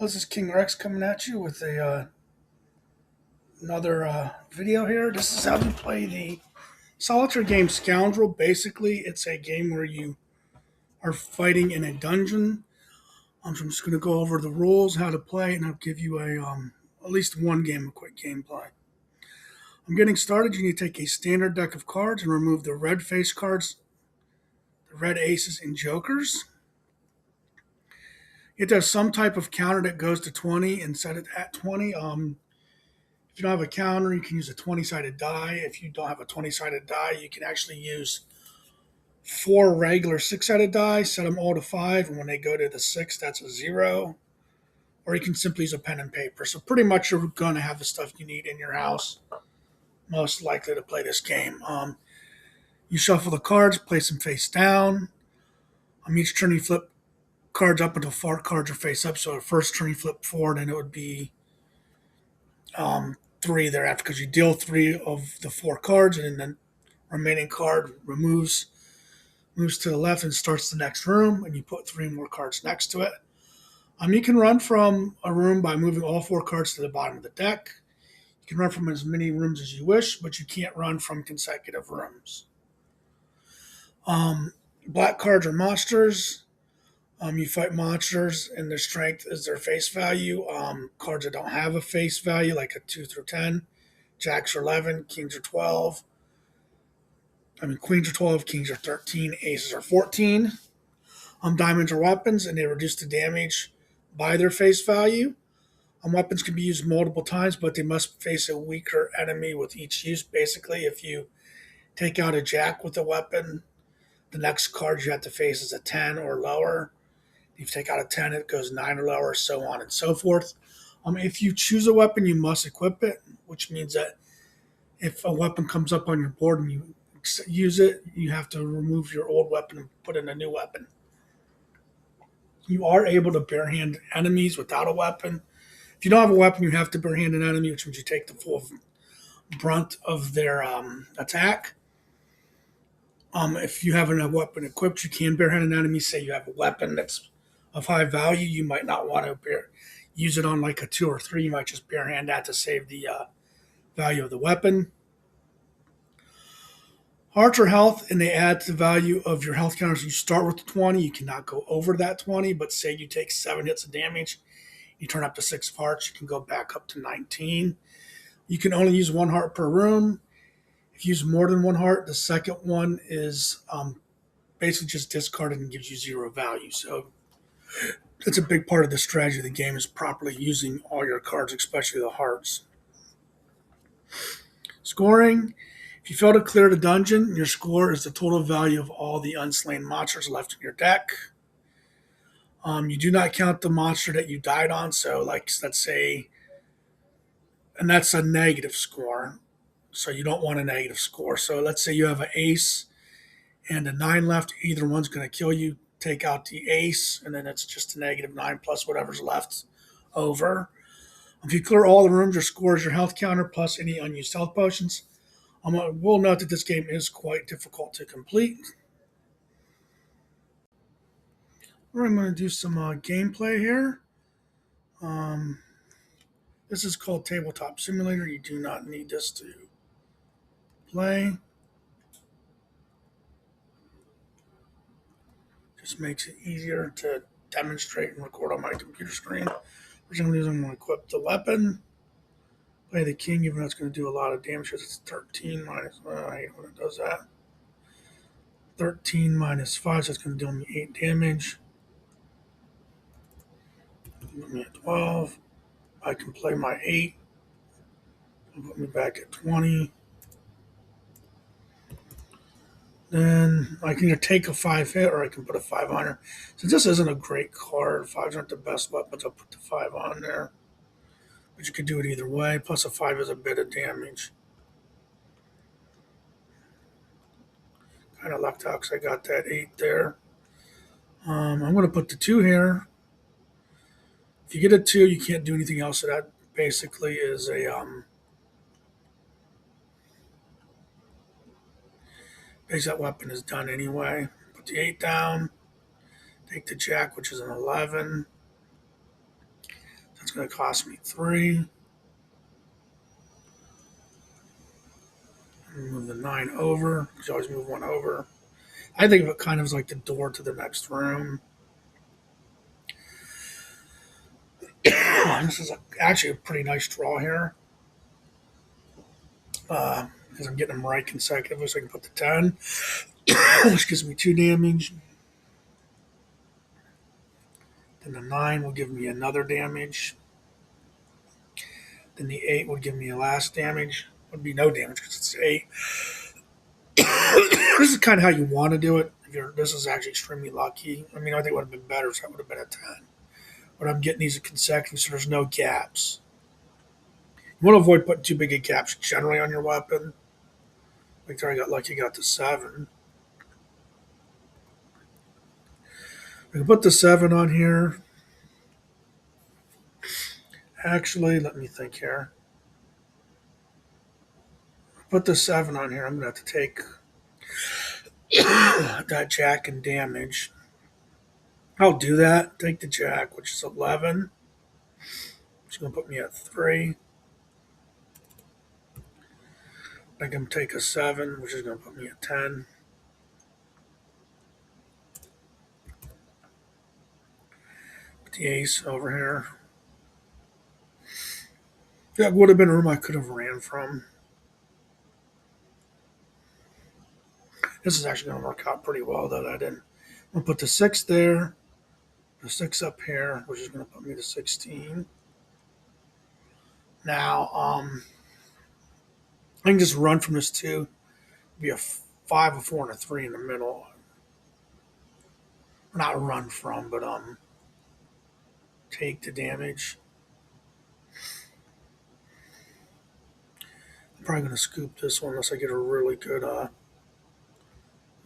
This is King Rex coming at you with another video here. This is how you play the solitaire game Scoundrel. Basically, it's a game where you are fighting in a dungeon. So I'm just going to go over the rules, how to play, and I'll give you a at least one game, a quick gameplay. I'm getting started. You need to take a standard deck of cards and remove the red face cards, the red aces, and jokers. You have to have some type of counter that goes to 20 and set it at 20. If you don't have a counter, you can use a 20-sided die. If you don't have a 20-sided die, you can actually use four regular 6-sided die, set them all to 5, and when they go to the 6, that's a 0. Or you can simply use a pen and paper. So pretty much you're going to have the stuff you need in your house, most likely to play this game. You shuffle the cards, place them face down. On each turn, you flip cards up until 4 cards are face up. So the first turn you flip forward, and it would be 3 thereafter because you deal 3 of the 4 cards, and then the remaining card moves to the left and starts the next room, and you put 3 more cards next to it. You can run from a room by moving all 4 cards to the bottom of the deck. You can run from as many rooms as you wish, but you can't run from consecutive rooms. Black cards are monsters. You fight monsters, and their strength is their face value. Cards that don't have a face value, like a 2 through 10, jacks are 11, kings are 12. Queens are 12, kings are 13, aces are 14. Diamonds are weapons, and they reduce the damage by their face value. Weapons can be used multiple times, but they must face a weaker enemy with each use. Basically, if you take out a jack with a weapon, the next card you have to face is a 10 or lower. If you take out a 10, it goes 9 or lower, so on and so forth. If you choose a weapon, you must equip it, which means that if a weapon comes up on your board and you use it, you have to remove your old weapon and put in a new weapon. You are able to barehand enemies without a weapon. If you don't have a weapon, you have to barehand an enemy, which means you take the full brunt of their attack. If you have a weapon equipped, you can barehand an enemy. Say you have a weapon that's of high value, you might not want to use it on like a 2 or 3. You might just barehand that to save the value of the weapon. Hearts are health, and they add to the value of your health counters. You start with 20. You cannot go over that 20, but say you take 7 hits of damage, you turn up to 6 hearts, you can go back up to 19. You can only use 1 heart per room. If you use more than 1 heart, the second one is basically just discarded and gives you 0 value. So that's a big part of the strategy of the game, is properly using all your cards, especially the hearts. Scoring. If you fail to clear the dungeon, your score is the total value of all the unslain monsters left in your deck. You do not count the monster that you died on. So, like, let's say, and that's a negative score. So you don't want a negative score. So let's say you have an ace and a 9 left. Either one's going to kill you. Take out the ace, and then it's just a negative 9 plus whatever's left over. If you clear all the rooms, your score is your health counter plus any unused health potions. I will note that this game is quite difficult to complete. I'm going to do some gameplay here. Um, this is called Tabletop Simulator. You do not need this to play. Just makes it easier to demonstrate and record on my computer screen. For some reason, I'm going to equip the weapon. Play the king, even though it's going to do a lot of damage because it's 13 minus. I hate when it does that. 13 minus 5, so it's going to deal me 8 damage. Put me at 12. I can play my 8. Put me back at 20. Then I can either take a 5 hit or I can put a 5 on her. So this isn't a great card. 5s aren't the best weapons. I'll put the 5 on there. But you could do it either way. Plus a 5 is a bit of damage. Kind of lucked out because I got that 8 there. I'm going to put the 2 here. If you get a 2, you can't do anything else. So that basically is a base that weapon is done anyway. Put the 8 down. Take the jack, which is an 11. It's going to cost me 3. Move the 9 over. You always move one over. I think of it kind of as like the door to the next room. This is actually a pretty nice draw here. Because I'm getting them right consecutively, so I can put the 10, which gives me 2 damage. Then the 9 will give me another damage. Then the 8 would give me a last damage. Would be no damage because it's 8. This is kind of how you want to do it. This is actually extremely lucky. I mean, I think it would have been better if that would have been a 10. But I'm getting these consecutive, so there's no gaps. You want to avoid putting too big of gaps generally on your weapon. Like there, I got lucky, got the 7. I can put the 7 on here. Actually, let me think here. Put the 7 on here. I'm going to have to take that jack and damage. I'll do that. Take the jack, which is 11. It's going to put me at 3. I can take a 7, which is going to put me at 10. Put the ace over here. That would have been a room I could have ran from. This is actually going to work out pretty well that I didn't. I'm going to put the 6 there, the 6 up here, which is going to put me to 16. Now, I can just run from this 2. Be a 5, a 4, and a 3 in the middle. Not run from, but take the damage. I'm probably going to scoop this one unless I get a really good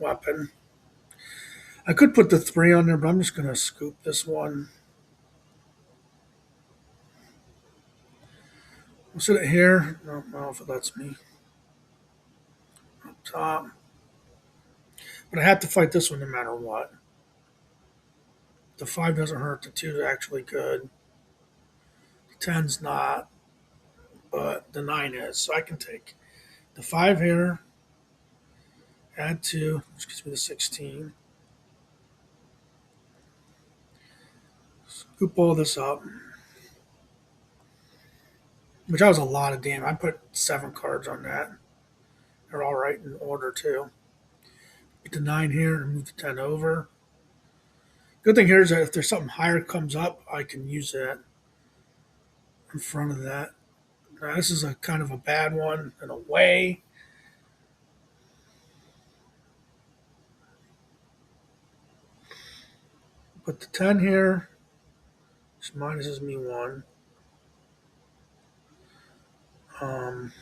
weapon. I could put the 3 on there, but I'm just going to scoop this one. We'll sit it here. I don't know if it lets me. Up top. But I have to fight this one no matter what. The 5 doesn't hurt. The 2 is actually good. The 10's not. But the 9 is. So I can take the 5 here. Add 2, which gives me the 16. Scoop all this up. Which that was a lot of damage. I put 7 cards on that. They're all right in order too. Get the 9 here and move the 10 over. Good thing here is that if there's something higher comes up, I can use that in front of that. Now, this is a kind of a bad one in a way. Put the 10 here, which minuses me 1. Um,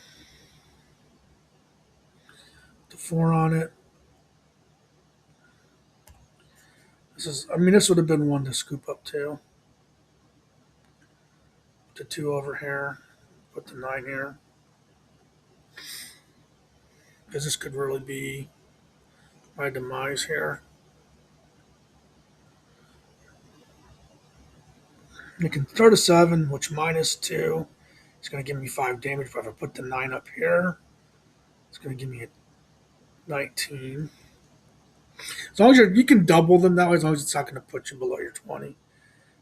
the 4 on it. This would have been one to scoop up too. The 2 over here. Put the 9 here. Because this could really be my demise here. You can start a 7, which minus 2 is going to give me 5 damage. But if I put the 9 up here, it's going to give me a 19. As long as you can double them that way, as long as it's not going to put you below your 20.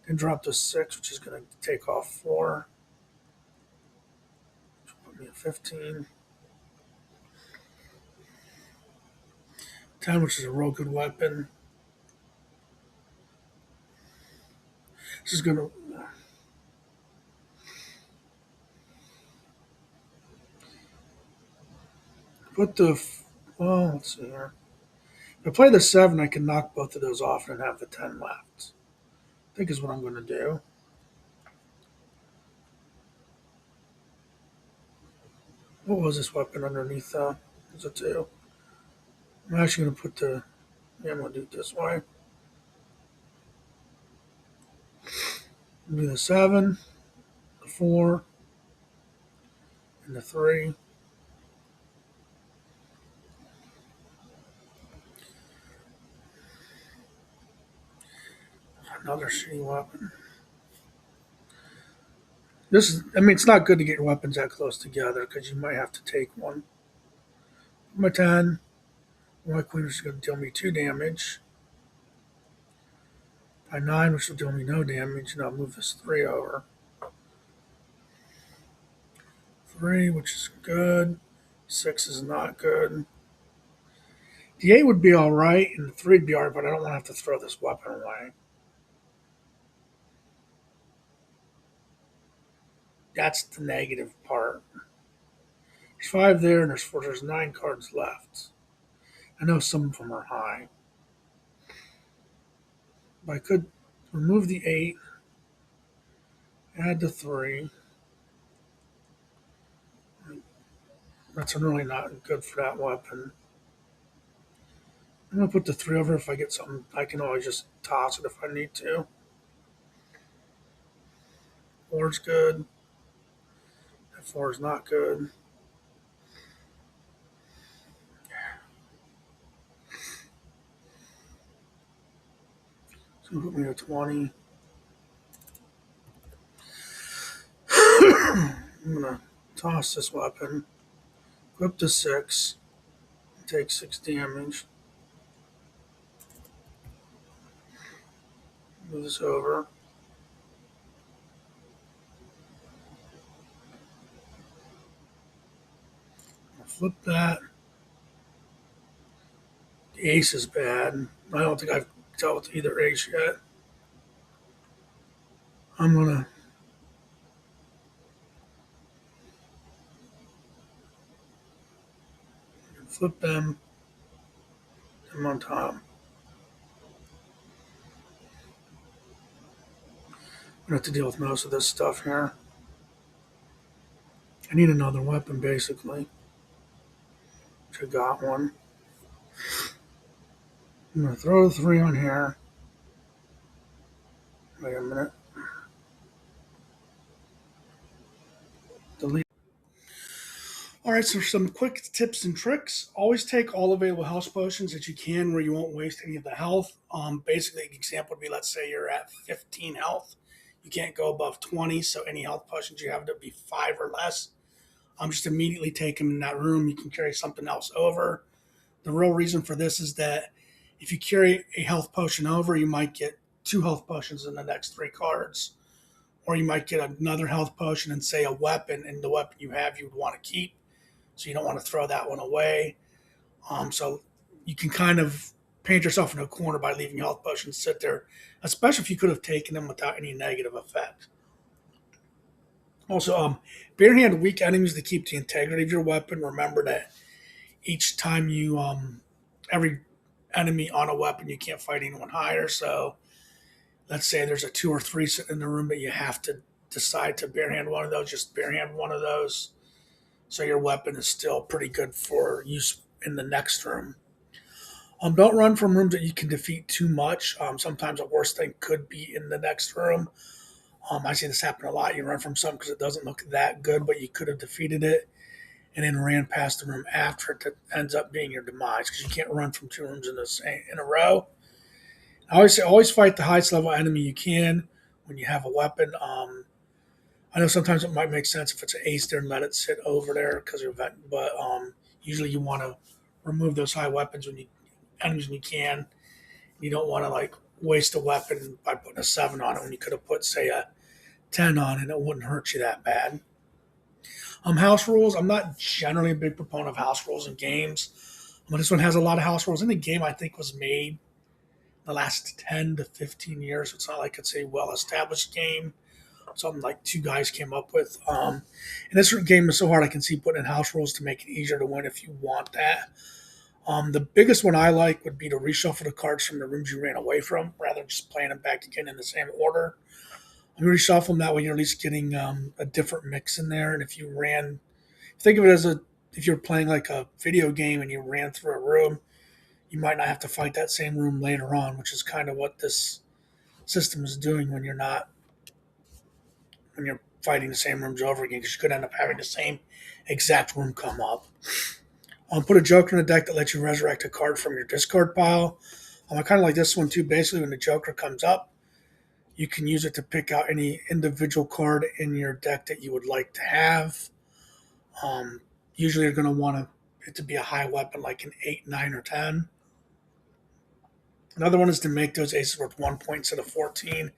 Then drop the 6, which is going to take off 4. Which will put me at 15. 10, which is a real good weapon. This is going to. Put the. Well, let's see here. If I play the 7, I can knock both of those off and have the 10 left. I think is what I'm going to do. What was this weapon underneath? Is a 2. I'm actually going to put the. Yeah, I'm going to do it this way. Do the 7, the 4, and the 3. Another shitty weapon. This is, I mean, it's not good to get your weapons that close together because you might have to take one. My 10. My queen is going to deal me 2 damage. My 9, which will deal me no damage, and I'll move this 3 over. 3, which is good. 6 is not good. The 8 would be alright, and the 3 would be alright, but I don't want to have to throw this weapon away. That's the negative part. There's 5 there, and there's 4. There's 9 cards left. I know some of them are high. But I could remove the 8, add the 3. That's really not good for that weapon. I'm going to put the 3 over. If I get something, I can always just toss it if I need to. 4 is good. That 4 is not good. So put me at 20. I'm going to toss this weapon. Equip to 6. Take 6 damage. Move this over. I'll flip that. The ace is bad. I don't think I've dealt with either ace yet. I'm going to flip them. I'm on top. I'm going to have to deal with most of this stuff here. I need another weapon, basically. Which I got one. I'm going to throw the 3 on here. Wait a minute. Delete. All right, so some quick tips and tricks. Always take all available health potions that you can where you won't waste any of the health. Basically, an example would be, let's say you're at 15 health. You can't go above 20, so any health potions you have to be 5 or less. Just immediately take them in that room. You can carry something else over. The real reason for this is that if you carry a health potion over, you might get 2 health potions in the next 3 cards. Or you might get another health potion and say a weapon, and the weapon you have you would want to keep. So you don't want to throw that one away. So you can kind of paint yourself in a corner by leaving health potions sit there, especially if you could have taken them without any negative effect. Also, barehand weak enemies to keep the integrity of your weapon. Remember that each time you, every enemy on a weapon, you can't fight anyone higher. So let's say there's a 2 or 3 sitting in the room, but you have to decide to barehand one of those, just barehand one of those. So your weapon is still pretty good for use in the next room. Don't run from rooms that you can defeat too much. Sometimes the worst thing could be in the next room. I see this happen a lot. You run from something because it doesn't look that good, but you could have defeated it and then ran past the room after it that ends up being your demise because you can't run from 2 rooms in a row. I always say always fight the highest level enemy you can when you have a weapon. I know sometimes it might make sense if it's an ace there and let it sit over there because you're but usually you want to remove those high weapons when you enemies when you can. You don't want to like waste a weapon by putting a 7 on it when you could have put say a 10 on it and it wouldn't hurt you that bad. House rules. I'm not generally a big proponent of house rules in games. This one has a lot of house rules. In the game, I think was made the last 10 to 15 years. It's not like it's a well established game. Something like 2 guys came up with. And this game is so hard, I can see putting in house rules to make it easier to win if you want that. The biggest one I like would be to reshuffle the cards from the rooms you ran away from rather than just playing them back again in the same order. You reshuffle them that way, you're at least getting a different mix in there. And if you think of it as if you're playing like a video game and you ran through a room, you might not have to fight that same room later on, which is kind of what this system is doing when you're fighting the same rooms over again, because you could end up having the same exact room come up. Put a Joker in the deck that lets you resurrect a card from your discard pile. I kind of like this one too. Basically, when the Joker comes up, You can use it to pick out any individual card in your deck that you would like to have. Um, Usually, you're going to want it to be a high weapon, like an 8, 9, or 10. Another one is to make those aces worth 1 point instead of 14.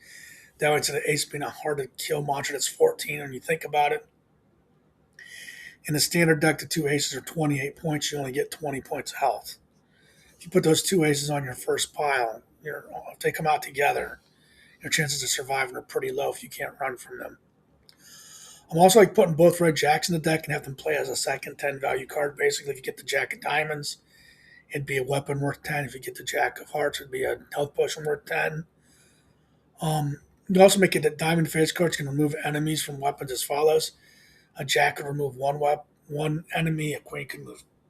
That way, instead of ace being a hard to kill monster that's 14, when you think about it, in the standard deck, the two aces are 28 points. You only get 20 points of health. If you put those two aces on your first pile, if they come out together, your chances of surviving are pretty low if you can't run from them. I'm also like putting both red jacks in the deck and have them play as a second 10 value card. Basically, if you get the jack of diamonds, it'd be a weapon worth 10. If you get the jack of hearts, it'd be a health potion worth 10. You can also make it that diamond face cards can remove enemies from weapons as follows. A jack could remove one enemy, a queen could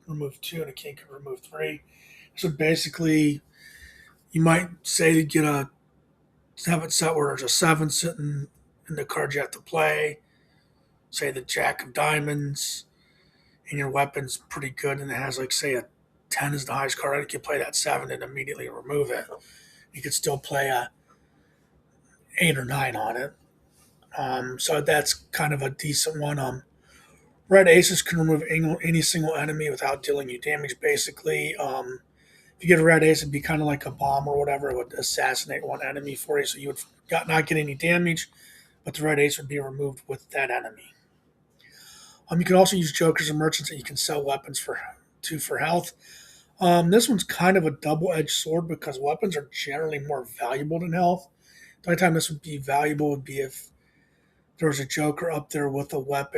remove two, and a king could remove three. So basically, you might say to get a have it set where there's a seven sitting in the card you have to play. Say the jack of diamonds, and your weapon's pretty good, and it has like say a 10 is the highest card. You can play that seven and immediately remove it. You could still play a 8 or 9 on it. So that's kind of a decent one. Red aces can remove any single enemy without dealing you damage. Basically, if you get a red ace, it'd be kind of like a bomb or whatever. It would assassinate one enemy for you, so you would not get any damage, but the red ace would be removed with that enemy. You can also use jokers and merchants that you can sell weapons for health. This one's kind of a double-edged sword because weapons are generally more valuable than health. The only time this would be valuable would be if there was a joker up there with a weapon